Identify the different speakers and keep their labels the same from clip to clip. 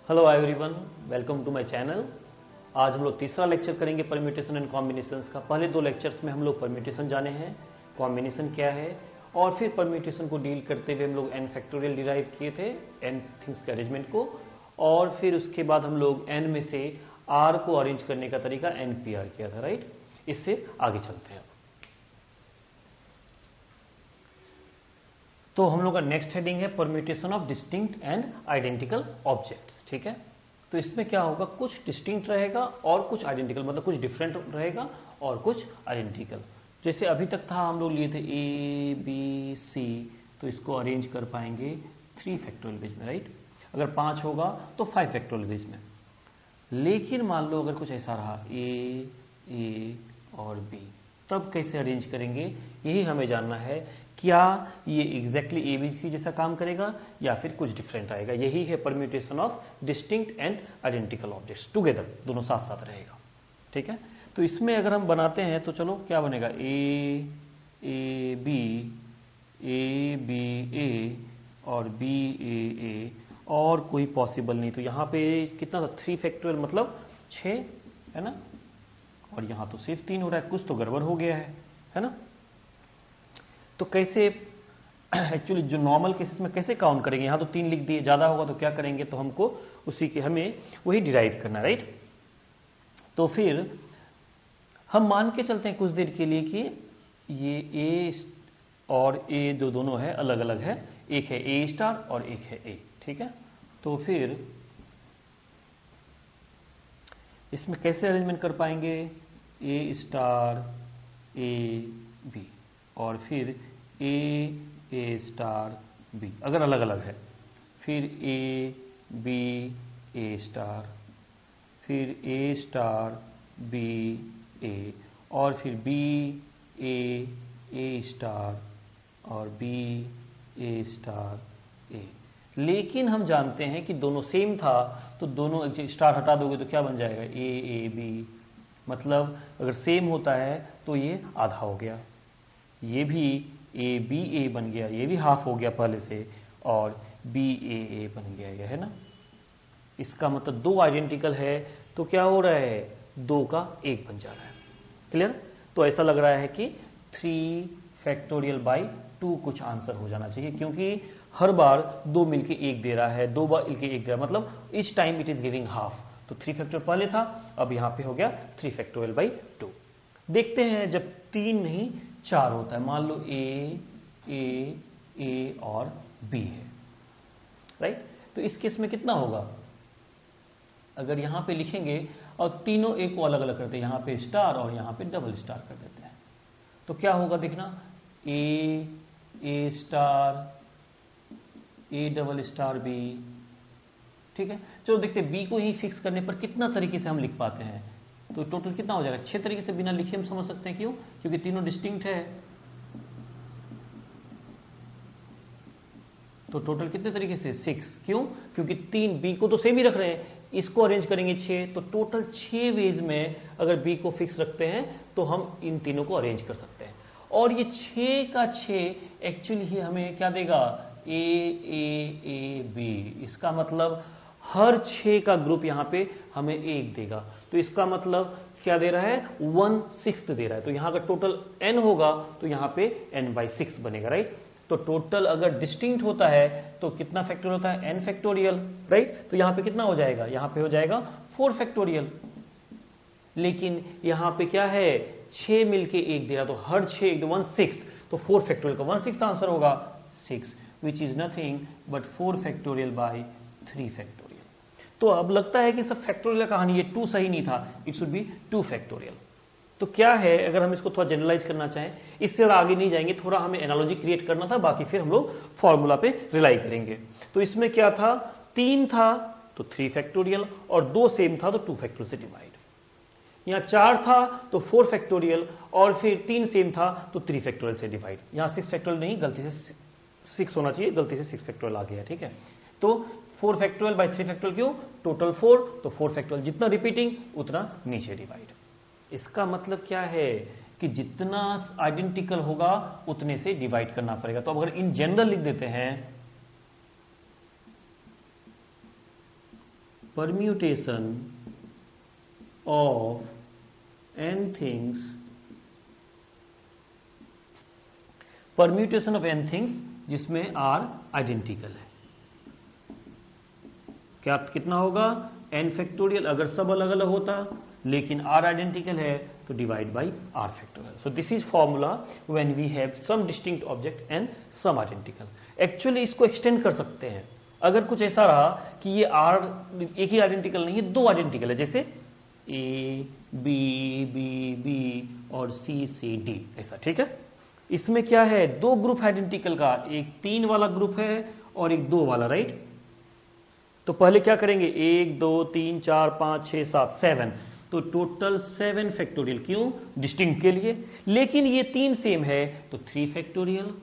Speaker 1: Hello everyone, welcome to my channel. आज हम लोग तीसरा लेक्चर करेंगे परम्यूटेशन एंड कॉम्बिनेशंस का। पहले दो लेक्चर्स में हम लोग परम्यूटेशन जाने हैं, कॉम्बिनेशन क्या है, और फिर परम्यूटेशन को डील करते हुए हम लोग n फैक्टोरियल डिराइव किए थे, n थिंग्स के अरेंजमेंट को, और फिर उसके बाद हम लोग n में से r को अरेंज करने का तरीका npr किया था, राइट। इससे आगे चलते हैं। तो हम लोग का नेक्स्ट हेडिंग है permutation of distinct and identical objects, ठीक है। तो इसमें क्या होगा, कुछ डिस्टिंक्ट रहेगा और कुछ आइडेंटिकल, मतलब कुछ डिफरेंट रहेगा और कुछ आइडेंटिकल। जैसे अभी तक था हम लोग लिए थे ए बी सी, तो इसको अरेंज कर पाएंगे 3 फैक्टोरियल बेस में, राइट। अगर 5 होगा तो 5 फैक्टोरियल बेस में। लेकिन मान लो अगर कुछ ऐसा रहा ए और बी, तब कैसे अरेंज करेंगे, यही हमें जानना है। क्या ये एग्जैक्टली एबीसी जैसा काम करेगा या फिर कुछ डिफरेंट आएगा। यही है permutation of distinct and identical objects together, दोनों साथ साथ रहेगा, ठीक है। तो इसमें अगर हम बनाते हैं तो चलो क्या बनेगा, ए बी ए और बी ए और कोई पॉसिबल नहीं। तो यहाँ पे कितना था, 3 फैक्टोरियल मतलब 6 है ना, और यहाँ तो सिर्फ 3 हो रहा है, कुछ तो गड़बड़ हो गया है ना। तो कैसे एक्चुअली जो नॉर्मल केसेस में कैसे काउंट करेंगे, यहाँ तो 3 लिख दिए, ज़्यादा होगा तो क्या करेंगे, तो हमको उसी के हमें वही डिराइव करना, राइट। तो फिर हम मान के चलते हैं कुछ देर के लिए कि ये ए और ए जो दोनों है अलग अलग है, एक है ए स्टार और एक है ए, ठीक है। तो फिर इसमें कैसे अरेंजमेंट कर पाएंगे, ए स्टार ए बी और फिर ए स्टार बी अगर अलग अलग है, फिर ए बी ए स्टार, फिर ए स्टार बी ए, और फिर बी ए स्टार और बी ए स्टार ए। लेकिन हम जानते हैं कि दोनों सेम था, तो दोनों स्टार हटा दोगे तो क्या बन जाएगा, ए बी। मतलब अगर सेम होता है तो ये आधा हो गया, ये भी ए बी ए बन गया, ये भी हाफ हो गया पहले से, और बी ए बन गया, ये है ना। इसका मतलब 2 आइडेंटिकल है तो क्या हो रहा है, 2 का 1 बन जा रहा है। क्लियर। तो ऐसा लग रहा है कि 3 फैक्टोरियल बाई 2 कुछ आंसर हो जाना चाहिए, क्योंकि हर बार 2 मिलके 1 दे रहा है, 2 बार मिलके 1 दे रहा है, मतलब each time it is giving half. तो 3 फैक्टोरियल पहले था, अब यहाँ पे हो गया 3 फैक्टोरियल बाई 2। देखते हैं जब 3 नहीं 4 होता है, मान लो ए और बी है, राइट। तो इस केस में कितना होगा, अगर यहां पे लिखेंगे और तीनों ए को अलग अलग करते हैं, यहां पे स्टार और यहां पे डबल स्टार कर देते हैं, तो क्या होगा देखना, A star A double star B, ठीक है। चलो देखते हैं बी को ही फिक्स करने पर कितना तरीके से हम लिख पाते हैं। तो टोटल कितना हो जाएगा, 6 तरीके से बिना लिखे हम समझ सकते हैं। क्यों, क्योंकि तीनों डिस्टिंक्ट है। तो टोटल कितने तरीके से, 6। क्यों, क्योंकि 3 बी को तो सेम ही रख रहे हैं, इसको अरेंज करेंगे 6, तो टोटल 6 वेज में अगर बी को फिक्स रखते हैं तो हम इन तीनों को अरेंज कर सकते हैं। और ये 6 का 6 एक्चुअली हमें क्या देगा, ए बी। इसका मतलब हर 6 का ग्रुप यहां पे हमें 1 देगा, तो इसका मतलब क्या दे रहा है, 1/6 दे रहा है। तो यहां का टोटल n होगा तो यहां पे n/6 बनेगा, राइट। तो टोटल अगर डिस्टिंक्ट होता है तो कितना फैक्टोरियल होता है, n फैक्टोरियल, राइट। तो यहां पे कितना हो जाएगा, यहां पे हो जाएगा 4 फैक्टोरियल। लेकिन यहां पे क्या है, 6 मिलके 1 दे रहा, तो हर 6 1/6, तो 4 फैक्टोरियल का 1/6 आंसर होगा 6, which is nothing but 4 factorial by 3 factorial. तो अब लगता है कि सब फैक्टोरियल कहानी, ये 2 सही नहीं था, इट शुड बी 2 फैक्टोरियल। तो क्या है, अगर हम इसको थोड़ा जनरलाइज करना चाहें, इससे आगे नहीं जाएंगे, थोड़ा हमें एनालॉजी क्रिएट करना था, बाकी फिर हम लोग फॉर्मूला पे रिलाई करेंगे। तो इसमें क्या था, 3 था तो 3 फैक्टोरियल, और 2 सेम था तो 2 फैक्टोरियल से डिवाइड। यहाँ 4 था तो 4 फैक्टोरियल, और फिर 3 सेम था तो 3 फैक्टोरियल से डिवाइड। यहाँ 6 फैक्टोरियल नहीं, गलती से 6 होना चाहिए, गलती से 6 फैक्टोरियल आ गया, ठीक है। तो 4 फैक्टोरियल बाई 3 फैक्टोरियल, क्यों, टोटल 4, तो 4 फैक्टोरियल, जितना रिपीटिंग उतना नीचे डिवाइड। इसका मतलब क्या है कि जितना आइडेंटिकल होगा उतने से डिवाइड करना पड़ेगा। तो अगर इन जनरल लिख देते हैं permutation of n things, permutation of n things जिसमें r आइडेंटिकल है। क्या कितना होगा? n factorial. अगर सब अलग अलग होता लेकिन r आइडेंटिकल है तो divide by r factorial. So this is formula when we have some distinct object and some identical. Actually इसको एक्सटेंड कर सकते हैं। अगर कुछ ऐसा रहा कि ये r एक ही आइडेंटिकल नहीं है, दो आइडेंटिकल है, जैसे a b b b और c c d, ऐसा, ठीक है। इसमें क्या है? दो ग्रुप आइडेंटिकल का, एक 3 वाला ग्रुप है और एक 2 वाला, राइट। तो पहले क्या करेंगे? 1 2 3 4 5 6 7 7, तो टोटल 7 फैक्टोरियल। क्यों? डिस्टिंक्ट के लिए। लेकिन ये 3 सेम है तो 3 फैक्टोरियल,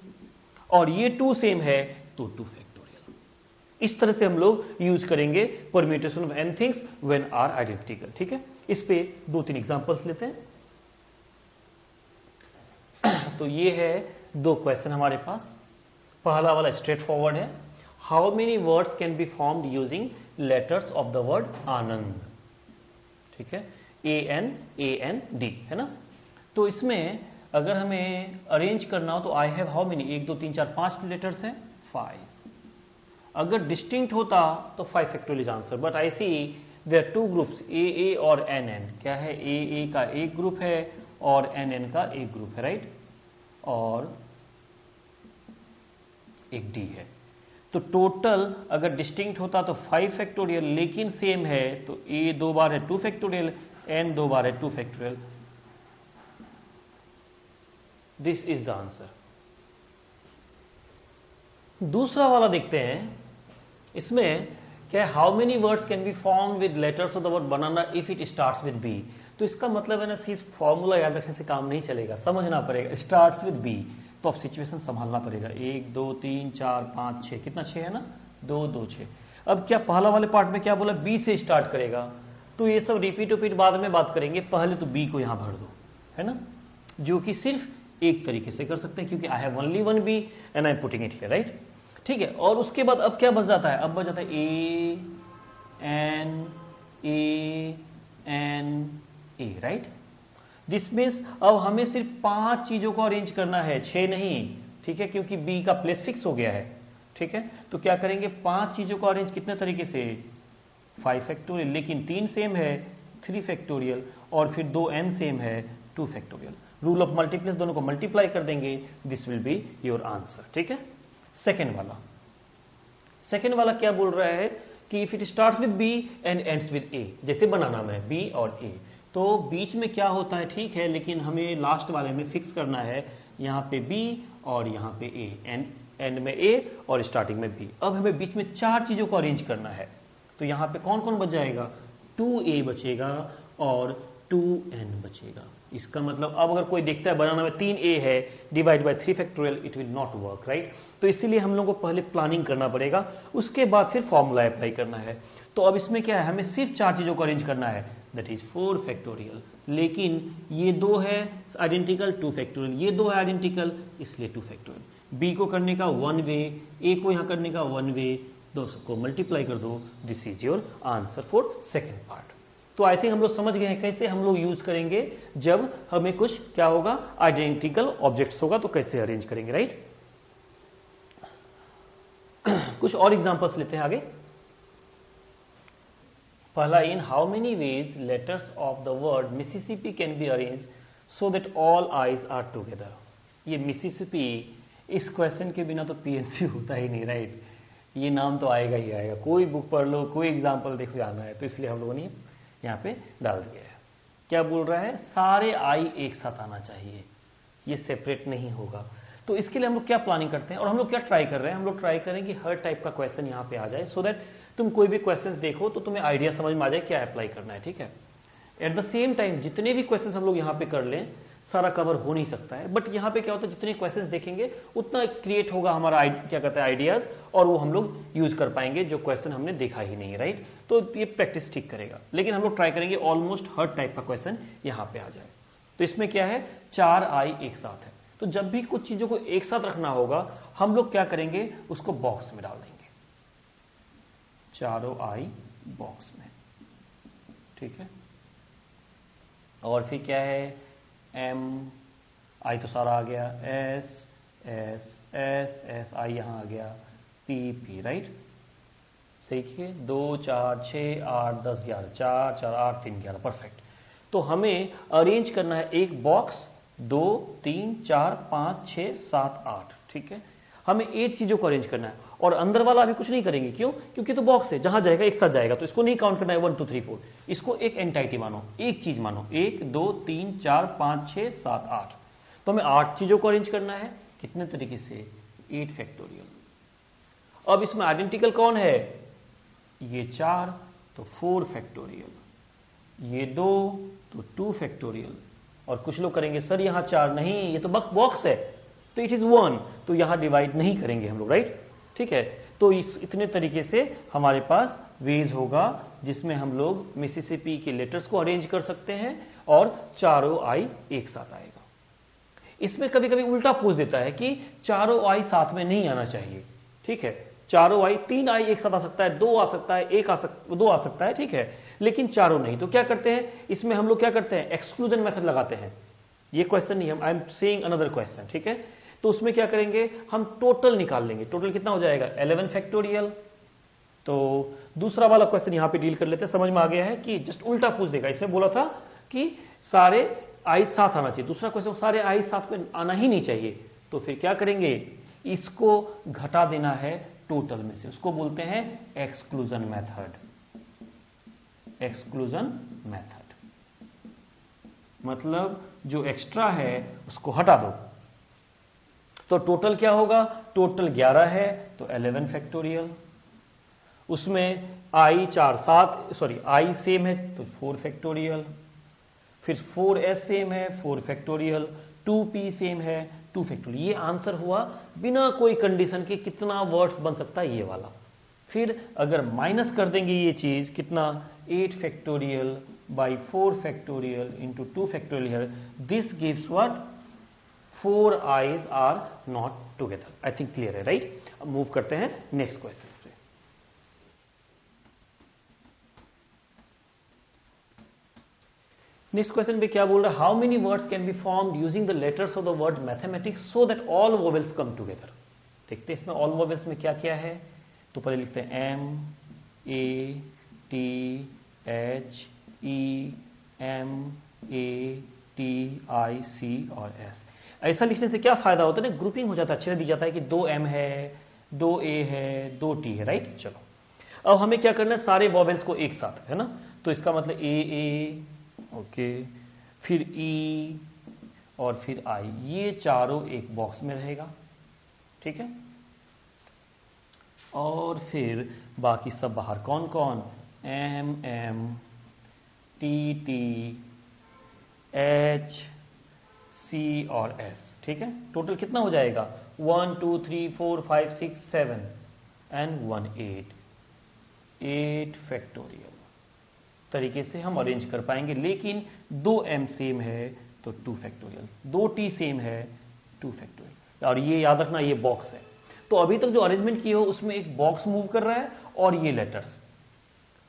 Speaker 1: और ये 2 सेम है तो 2 फैक्टोरियल। इस तरह से हम लोग यूज करेंगे permutation of n things when are identical, ठीक है। इस पे 2-3 एग्जांपल्स लेते हैं। तो ये है 2 क्वेश्चन हमारे पास। पहला वाला स्ट्रेट फॉरवर्ड है। How many words can be formed using letters of the word Anand, ठीक है, ANAND, है ना। तो इसमें अगर हमें अरेंज करना हो तो I have how many, 1 2 3 4 5 letters हैं, 5। अगर डिस्टिंक्ट होता तो 5 factorial answer, but I see there 2 groups, AA और NN। क्या है? AA का एक ग्रुप है और NN का एक ग्रुप है, राइट, और एक D है। तो टोटल अगर डिस्टिंक्ट होता तो 5 फैक्टोरियल, लेकिन सेम है तो A 2 बार है 2 फैक्टोरियल, N 2 बार है 2 factorial. This is the answer. दूसरा वाला देखते हैं। इसमें क्या है? How many words can be form with letters of the word banana if it starts with B. तो इसका मतलब है ना, सिर्फ फॉर्मूला याद रखने से काम नहीं चलेगा, समझना पड़ेगा। स्टार्ट्स विद बी तो अब सिचुएशन संभालना पड़ेगा। 1 2 3 4 5 6, कितना 6 है ना, 2 2 6। अब क्या पहला वाले पार्ट में क्या बोला? बी से स्टार्ट करेगा, तो ये सब रिपीट बाद में बात करेंगे। पहले तो बी को यहां भर दो, है ना, जो कि सिर्फ एक तरीके से कर सकते हैं, क्योंकि I have only one B and I am putting it here, right, ठीक है। और उसके बाद अब क्या बच जाता है? अब बच जाता है A N A, right. This means अब हमें सिर्फ 5 चीजों को अरेंज करना है, 6 नहीं, ठीक है, क्योंकि बी का प्लेस फिक्स हो गया है, ठीक है। तो क्या करेंगे? 5 चीजों को अरेंज कितने तरीके से? 5 फैक्टोरियल, लेकिन 3 सेम है 3 फैक्टोरियल, और फिर 2 n सेम है 2 फैक्टोरियल। रूल ऑफ मल्टीप्लेस, दोनों को मल्टीप्लाई कर देंगे, this will be your answer, ठीक है। सेकेंड वाला क्या बोल रहा है कि if it starts with B and ends with A, जैसे बनाना में बी और ए, तो बीच में क्या होता है, ठीक है, लेकिन हमें लास्ट वाले में फिक्स करना है, यहां पे बी और यहां पे ए, एंड में ए और स्टार्टिंग में बी। अब हमें बीच में 4 चीजों को अरेंज करना है, तो यहां पे कौन कौन बच जाएगा? 2A बचेगा और 2N बचेगा। इसका मतलब अब अगर कोई देखता है बनाना में 3A है divide by 3 factorial, it will not work, right. तो इसीलिए हम लोग को पहले प्लानिंग करना पड़ेगा, उसके बाद फिर फॉर्मूला अप्लाई करना है। तो अब इसमें क्या है? हमें सिर्फ 4 चीजों को अरेंज करना है, दैट इज 4 फैक्टोरियल। लेकिन ये 2 है आइडेंटिकल, 2 फैक्टोरियल, ये 2 है आइडेंटिकल, इसलिए 2 फैक्टोरियल। बी को करने का 1 वे, ए को यहां करने का 1 वे, दो को मल्टीप्लाई कर दो, this is your answer for second part. तो आई थिंक हम लोग समझ गए हैं कैसे हम लोग यूज करेंगे जब हमें कुछ क्या होगा, आइडेंटिकल ऑब्जेक्ट्स होगा तो कैसे अरेंज करेंगे, राइट। कुछ और एग्जांपल्स लेते हैं आगे। पहला, in how many ways letters of the word Mississippi can be arrange so that all I's are together. ये मिसिसिपी, इस क्वेश्चन के बिना तो पीएनसी होता ही नहीं, राइट। ये नाम तो आएगा ही आएगा, कोई बुक पढ़ लो, कोई एग्जाम्पल देखो आना है, तो इसलिए हम लोगों ने यहाँ पे डाल दिया है। क्या बोल रहा है? सारे आई एक साथ आना चाहिए, ये सेपरेट नहीं होगा। तो इसके लिए हम लोग क्या प्लानिंग करते हैं और हम लोग क्या ट्राई कर रहे हैं? हम लोग ट्राई करें कि हर टाइप का क्वेश्चन यहाँ पे आ जाए, सो दैट तुम कोई भी क्वेश्चन देखो तो तुम्हें आइडिया समझ में आ जाए क्या अप्लाई करना है, ठीक है। एट द सेम टाइम जितने भी क्वेश्चन हम लोग यहाँ पे कर लें, सारा कवर हो नहीं सकता है, बट यहाँ पे क्या होता है, जितने क्वेश्चंस देखेंगे उतना क्रिएट होगा हमारा क्या कहते हैं आइडियाज, और वो हम लोग यूज कर पाएंगे जो क्वेश्चन हमने देखा ही नहीं है, राइट। तो ये प्रैक्टिस ठीक करेगा, लेकिन हम लोग ट्राई करेंगे ऑलमोस्ट हर टाइप का क्वेश्चन यहाँ पे आ जाए। तो इसमें क्या है, 4 आई एक साथ है, तो जब भी कुछ चीजों को एक साथ रखना होगा हम लोग क्या करेंगे, उसको बॉक्स में डाल देंगे, चारों आई बॉक्स में, ठीक है। और फिर क्या है, एम आई तो सारा आ गया, S S S S I यहां आ गया, पी पी, राइट। देखिए 2 4 6 8 10 11, 4 4 8 3 11, परफेक्ट। तो हमें अरेंज करना है एक बॉक्स 2 3 4 5 6 7 8, ठीक है। हमें 8 चीजों को अरेंज करना है और अंदर वाला अभी कुछ नहीं करेंगे, क्यों? क्योंकि तो बॉक्स है, जहां जाएगा एक साथ जाएगा, तो इसको नहीं काउंट करना है 1 2 3 4। इसको एक एंटाइटी मानो, एक चीज मानो, 1 2 3 4 5 6 7 8। तो हमें 8 चीजों को अरेंज करना है, कितने तरीके से, 8 फैक्टोरियल। अब इसमें आइडेंटिकल कौन है, ये 4 तो 4 फैक्टोरियल, ये 2 तो 2 फैक्टोरियल। और कुछ लोग करेंगे सर यहां 4 नहीं, ये तो बॉक्स है, तो इट इज 1, तो यहां डिवाइड नहीं करेंगे हम लोग, राइट, ठीक है। तो इतने तरीके से हमारे पास वेज होगा जिसमें हम लोग मिसिसिपी के लेटर्स को अरेंज कर सकते हैं और चारों आई एक साथ आएगा। इसमें कभी कभी उल्टा पूछ देता है कि चारों आई साथ में नहीं आना चाहिए, ठीक है। चारों आई, 3 आई एक साथ आ सकता है, 2 आ सकता है, 2 आ सकता है, ठीक है, लेकिन चारों नहीं। तो क्या करते हैं इसमें हम लोग, क्या करते हैं, एक्सक्लूजन मेथड लगाते हैं। ये क्वेश्चन नहीं, I am saying another question, ठीक है। तो उसमें क्या करेंगे, हम टोटल निकाल लेंगे। टोटल कितना हो जाएगा, 11 फैक्टोरियल। तो दूसरा वाला क्वेश्चन यहां पे डील कर लेते हैं, समझ में आ गया है कि जस्ट उल्टा पूछ देगा। इसमें बोला था कि सारे आई साथ आना चाहिए, दूसरा क्वेश्चन सारे आई साथ में आना ही नहीं चाहिए। तो फिर क्या करेंगे, इसको घटा देना है टोटल में से, उसको बोलते हैं एक्सक्लूजन मेथड। एक्सक्लूजन मेथड मतलब जो एक्स्ट्रा है उसको हटा दो। तो टोटल क्या होगा, टोटल 11 है तो 11 फैक्टोरियल। उसमें आई 4 7, सॉरी आई सेम है तो 4 फैक्टोरियल। फिर 4s सेम है 4 फैक्टोरियल, 2p सेम है 2 फैक्टोरियल। ये आंसर हुआ बिना कोई कंडीशन के कितना वर्ड्स बन सकता है ये वाला। फिर अगर माइनस कर देंगे ये चीज, कितना, 8 factorial by 4 factorial into 2 factorial, this gives what, 4 I's are not together. I think clear है, राइट। अब मूव करते हैं नेक्स्ट क्वेश्चन पे। नेक्स्ट क्वेश्चन पे क्या बोल रहा है, how many words can be formed using the letters of the word mathematics so that all vowels come together. देखते हैं इसमें ऑल वोवेल्स में क्या क्या है। तो पहले लिखते हैं M A T H E M A T I C और एस। ऐसा लिखने से क्या फायदा होता है ना, ग्रुपिंग हो जाता है, अच्छे से दिख जाता है कि 2 एम है, 2 ए है, 2 टी है, राइट। चलो अब हमें क्या करना है, सारे वोवेल्स को एक साथ, है ना। तो इसका मतलब ए ओके, फिर ई और फिर आई, ये चारों एक बॉक्स में रहेगा, ठीक है। और फिर बाकी सब बाहर, कौन कौन, M M T T H C और एस, ठीक है। टोटल कितना हो जाएगा, 1 2 3 4 5 6 7 एंड 1 8 फैक्टोरियल तरीके से हम अरेंज कर पाएंगे। लेकिन 2 एम सेम है तो 2 फैक्टोरियल, 2 टी सेम है 2 फैक्टोरियल। और ये याद रखना ये बॉक्स है। तो अभी तक जो अरेंजमेंट की हो उसमें एक बॉक्स मूव कर रहा है और ये लेटर्स।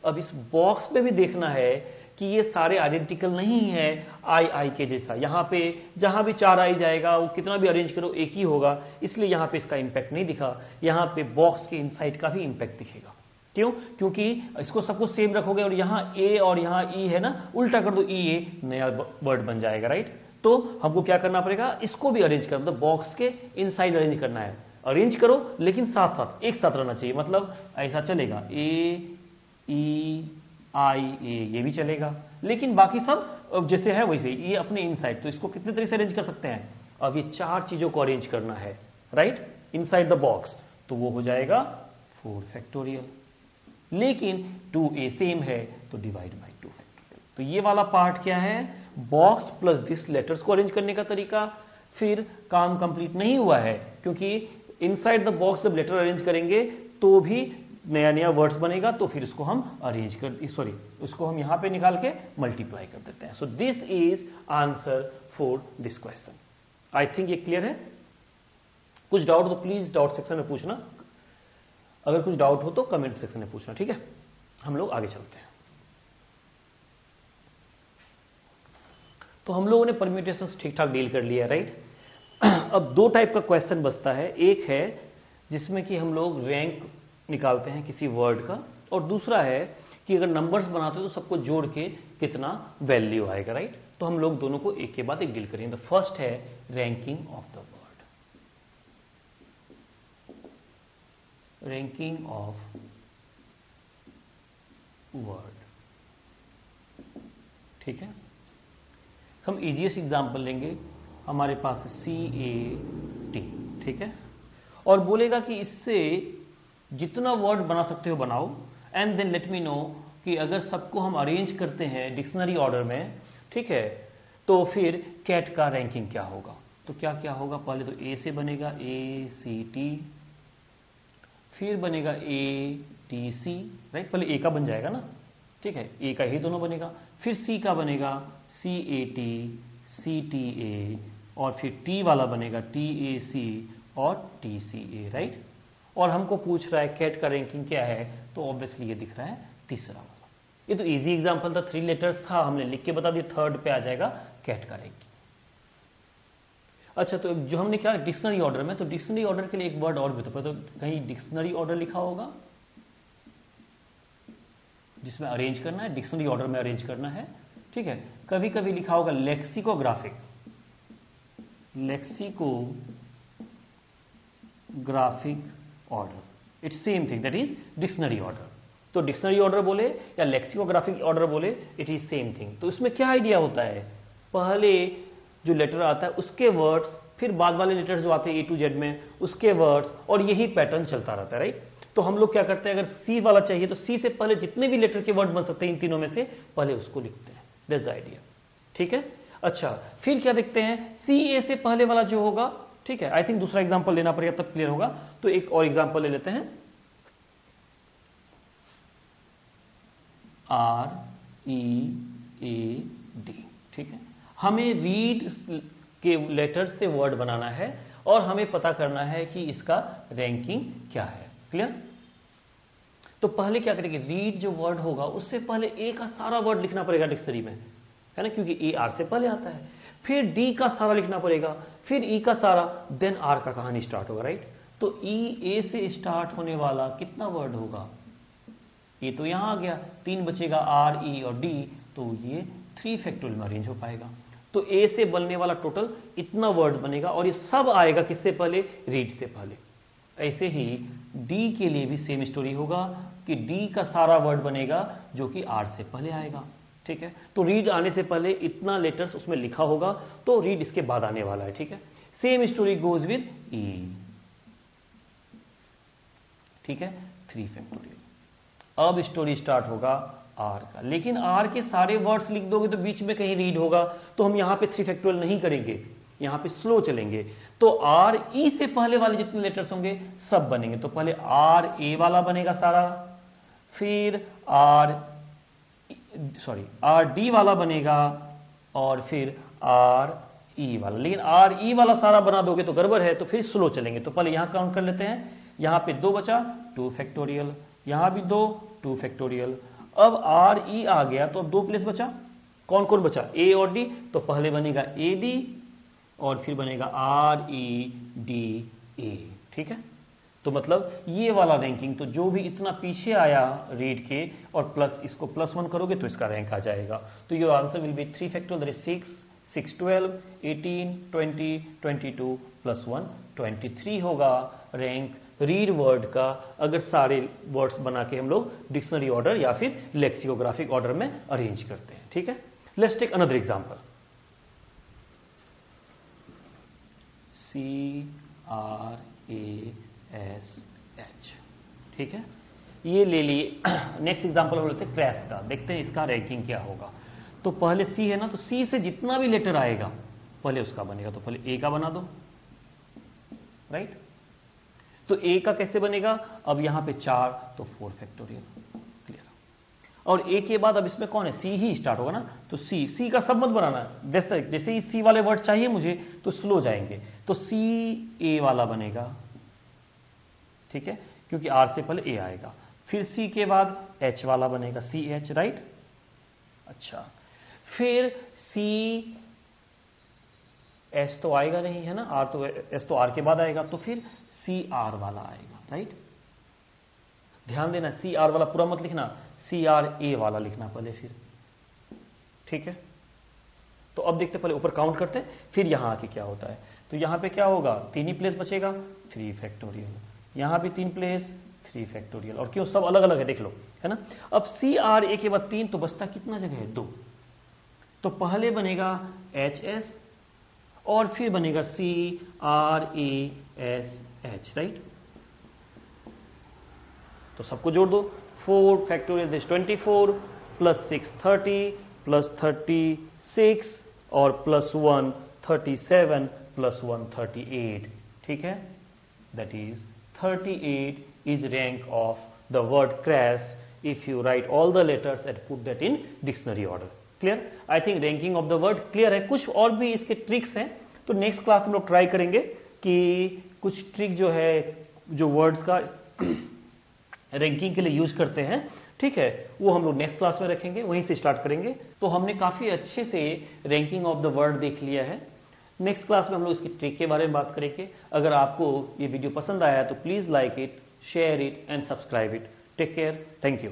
Speaker 1: अब इस बॉक्स पे भी देखना है कि ये सारे आइडेंटिकल नहीं है आई आई के जैसा। यहां पे जहां भी 4 आई जाएगा वो कितना भी अरेंज करो एक ही होगा, इसलिए यहां पे इसका इंपैक्ट नहीं दिखा। यहां पे बॉक्स के इनसाइड का भी इंपैक्ट दिखेगा। क्यों, क्योंकि इसको सब कुछ सेम रखोगे और यहां ए और यहां ई है ना, उल्टा कर दो ई ए, नया वर्ड बन जाएगा, राइट। तो हमको क्या करना पड़ेगा, इसको भी अरेंज कर, मतलब बॉक्स के इनसाइड अरेंज करना है। अरेंज करो लेकिन साथ साथ एक साथ रहना चाहिए, मतलब ऐसा चलेगा ए ई आई ए, ये भी चलेगा, लेकिन बाकी सब जैसे है वैसे ये अपने इनसाइड। तो इसको कितने तरीके से अरेंज कर सकते हैं, अब ये 4 चीजों को अरेंज करना है, राइट, इनसाइड द बॉक्स। तो वो हो जाएगा 4 फैक्टोरियल। लेकिन 2a सेम है तो डिवाइड बाई 2 फैक्टोरियल। तो ये वाला पार्ट क्या है, बॉक्स प्लस दिस लेटर्स को अरेंज करने का तरीका। फिर काम कंप्लीट नहीं हुआ है, क्योंकि इनसाइड द बॉक्स जब लेटर अरेंज करेंगे तो भी नया नया वर्ड्स बनेगा। तो फिर उसको हम अरेंज कर, सॉरी उसको हम यहां पे निकाल के मल्टीप्लाई कर देते हैं। सो this is answer for this question. I think ये क्लियर है। कुछ डाउट तो प्लीज डाउट सेक्शन में पूछना, अगर कुछ डाउट हो तो कमेंट सेक्शन में पूछना, ठीक है। हम लोग आगे चलते हैं। तो हम लोगों ने परम्यूटेशंस ठीक ठाक डील कर लिया, राइट। अब दो टाइप का क्वेश्चन बचता है, एक है जिसमें कि हम लोग रैंक निकालते हैं किसी वर्ड का, और दूसरा है कि अगर नंबर्स बनाते हो तो सबको जोड़ के कितना वैल्यू आएगा, राइट। तो हम लोग दोनों को एक के बाद एक डील करेंगे। द फर्स्ट है ranking of the word, ranking of word, ठीक है। हम इजीएस्ट एग्जांपल लेंगे, हमारे पास CAT, ठीक है, और बोलेगा कि इससे जितना वर्ड बना सकते हो बनाओ, and then let me know कि अगर सबको हम अरेंज करते हैं डिक्शनरी ऑर्डर में, ठीक है, तो फिर कैट का रैंकिंग क्या होगा। तो क्या क्या होगा, पहले तो ए से बनेगा ACT, फिर बनेगा ATC, राइट, पहले ए का बन जाएगा ना, ठीक है, ए का ही दोनों बनेगा, फिर सी का बनेगा CAT, CTA, और फिर टी वाला बनेगा TAC और TCA, राइट। और हमको पूछ रहा है कैट का रैंकिंग क्या है, तो ऑब्वियसली ये दिख रहा है तीसरा वाला। ये तो इजी एग्जांपल था, 3 लेटर्स था, हमने लिख के बता दिया, थर्ड पे आ जाएगा कैट का रैंकिंग। अच्छा, तो जो हमने क्या डिक्शनरी ऑर्डर में, तो डिक्शनरी ऑर्डर के लिए एक वर्ड और भी तो कहीं डिक्शनरी ऑर्डर लिखा होगा जिसमें अरेंज करना है, डिक्शनरी ऑर्डर में अरेंज करना है, ठीक है। कभी कभी लिखा होगा lexicographic, lexicographic order, it's same thing, that is dictionary order. तो डिक्शनरी ऑर्डर बोले या लेक्सिकोग्राफिक ऑर्डर बोले, इट इज सेम थिंग। तो इसमें क्या आइडिया होता है, पहले जो लेटर आता है उसके वर्ड्स, फिर बाद वाले लेटर्स जो आते हैं A to Z में उसके वर्ड्स, और यही पैटर्न चलता रहता है, राइट। तो हम लोग क्या करते हैं, अगर सी वाला चाहिए तो सी से पहले जितने भी लेटर के वर्ड बन सकते हैं इन तीनों में से पहले उसको लिखते हैं, दैट्स द आइडिया, ठीक है। अच्छा, फिर क्या देखते हैं, CA से पहले वाला जो होगा, ठीक है, आई थिंक दूसरा एग्जाम्पल लेना पड़ेगा तब क्लियर होगा। तो एक और एग्जाम्पल ले लेते हैं, READ, ठीक है। हमें रीड के लेटर से वर्ड बनाना है और हमें पता करना है कि इसका रैंकिंग क्या है, क्लियर। तो पहले क्या करेंगे, रीड जो वर्ड होगा उससे पहले ए का सारा वर्ड लिखना पड़ेगा डिक्शनरी में, है ना, क्योंकि ए आर से पहले आता है। फिर डी का सारा लिखना पड़ेगा, फिर ई का सारा, देन आर का कहानी स्टार्ट होगा, राइट। तो ए से स्टार्ट होने वाला कितना वर्ड होगा, ये तो यहां आ गया, 3 बचेगा R, E और D, तो ये 3 फैक्टोरियल में अरेंज हो पाएगा। तो ए से बनने वाला टोटल इतना वर्ड बनेगा, और ये सब आएगा किससे पहले, रीड से पहले। ऐसे ही डी के लिए भी सेम स्टोरी होगा कि डी का सारा वर्ड बनेगा जो कि आर से पहले आएगा, ठीक है। तो रीड आने से पहले इतना लेटर्स उसमें लिखा होगा, तो रीड इसके बाद आने वाला है, ठीक है। सेम स्टोरी गोज विद ई, ठीक है, 3 फैक्टोरियल। अब स्टोरी स्टार्ट होगा आर का, लेकिन आर के सारे वर्ड्स लिख दोगे तो बीच में कहीं रीड होगा, तो हम यहां पे 3 फैक्टोरियल नहीं करेंगे, यहां पे स्लो चलेंगे। तो आर ई से पहले वाले जितने लेटर्स होंगे सब बनेंगे। तो पहले आर ए वाला बनेगा सारा, फिर आर डी वाला बनेगा, और फिर आर ई वाला। लेकिन आर ई वाला सारा बना दोगे तो गड़बड़ है, तो फिर स्लो चलेंगे। तो पहले यहां काउंट कर लेते हैं, यहां पे 2 बचा, 2 फैक्टोरियल, यहां भी 2 फैक्टोरियल। अब आर ई आ गया तो 2 प्लेस बचा, कौन कौन बचा, ए और डी। तो पहले बनेगा ए डी और फिर बनेगा आर ई डी ए, ठीक है। तो मतलब ये वाला रैंकिंग, तो जो भी इतना पीछे आया रीड के और प्लस इसको +1 करोगे तो इसका रैंक आ जाएगा। तो your answer will be 3 factorial, that is 6, 12, 18, 20, 22 +1 23 होगा रैंक रीड वर्ड का, अगर सारे वर्ड्स बना के हम लोग डिक्शनरी ऑर्डर या फिर लेक्सिकोग्राफिक ऑर्डर में अरेंज करते हैं, ठीक है। Let's take another example, CRASH, ठीक है। ये ले लिए। नेक्स्ट एग्जांपल हम लेते हैं क्रैश का, देखते हैं इसका रैंकिंग क्या होगा। तो पहले सी है ना, तो सी से जितना भी लेटर आएगा पहले उसका बनेगा। तो पहले ए का बना दो, राइट। तो ए का कैसे बनेगा, अब यहां पे 4 तो 4 फैक्टोरियल, क्लियर। और ए के बाद अब इसमें कौन है, सी ही स्टार्ट होगा ना। तो सी का सब मत बनाना, जैसे ही सी वाले वर्ड चाहिए मुझे तो स्लो जाएंगे। तो सी ए वाला बनेगा, ठीक है, क्योंकि आर से पहले ए आएगा। फिर सी के बाद एच वाला बनेगा, सी एच, राइट। अच्छा, फिर सी एस तो आएगा नहीं, है ना, आर तो एस तो आर के बाद आएगा, तो फिर सी आर वाला आएगा, राइट। ध्यान देना, सी आर वाला पूरा मत लिखना, सी आर ए वाला लिखना पहले, फिर ठीक है। तो अब देखते पहले ऊपर काउंट करते हैं, फिर यहां आके क्या होता है। तो यहां पे क्या होगा, 3 ही प्लेस बचेगा, 3 फैक्टोरियल, यहां भी 3 प्लेस, 3 फैक्टोरियल, और क्यों सब अलग अलग है देख लो, है ना। अब सी आर ए के बाद 3, तो बचता कितना जगह है, 2। तो पहले बनेगा एच एस और फिर बनेगा C R A S H, right. तो सबको जोड़ दो, 4 फैक्टोरियल इज 24 प्लस 6 30 प्लस 36 और प्लस 1 37 प्लस 1 38, ठीक है। That is 38 is rank of the word crash if you right all the letters and put that in dictionary order. Clear? I think ranking of the word clear है। कुछ और भी इसके tricks हैं, तो next class में हम लोग ट्राई करेंगे कि कुछ ट्रिक जो है, जो वर्ड्स का रैंकिंग के लिए यूज करते हैं, ठीक है, वो हम लोग नेक्स्ट क्लास में रखेंगे, वहीं से स्टार्ट करेंगे। तो हमने काफी अच्छे से रैंकिंग ऑफ द वर्ड देख लिया है। नेक्स्ट क्लास में हम लोग इसकी ट्रिक के बारे में बात करेंगे। अगर आपको ये वीडियो पसंद आया तो please like it, share it and subscribe it. Take care, thank you.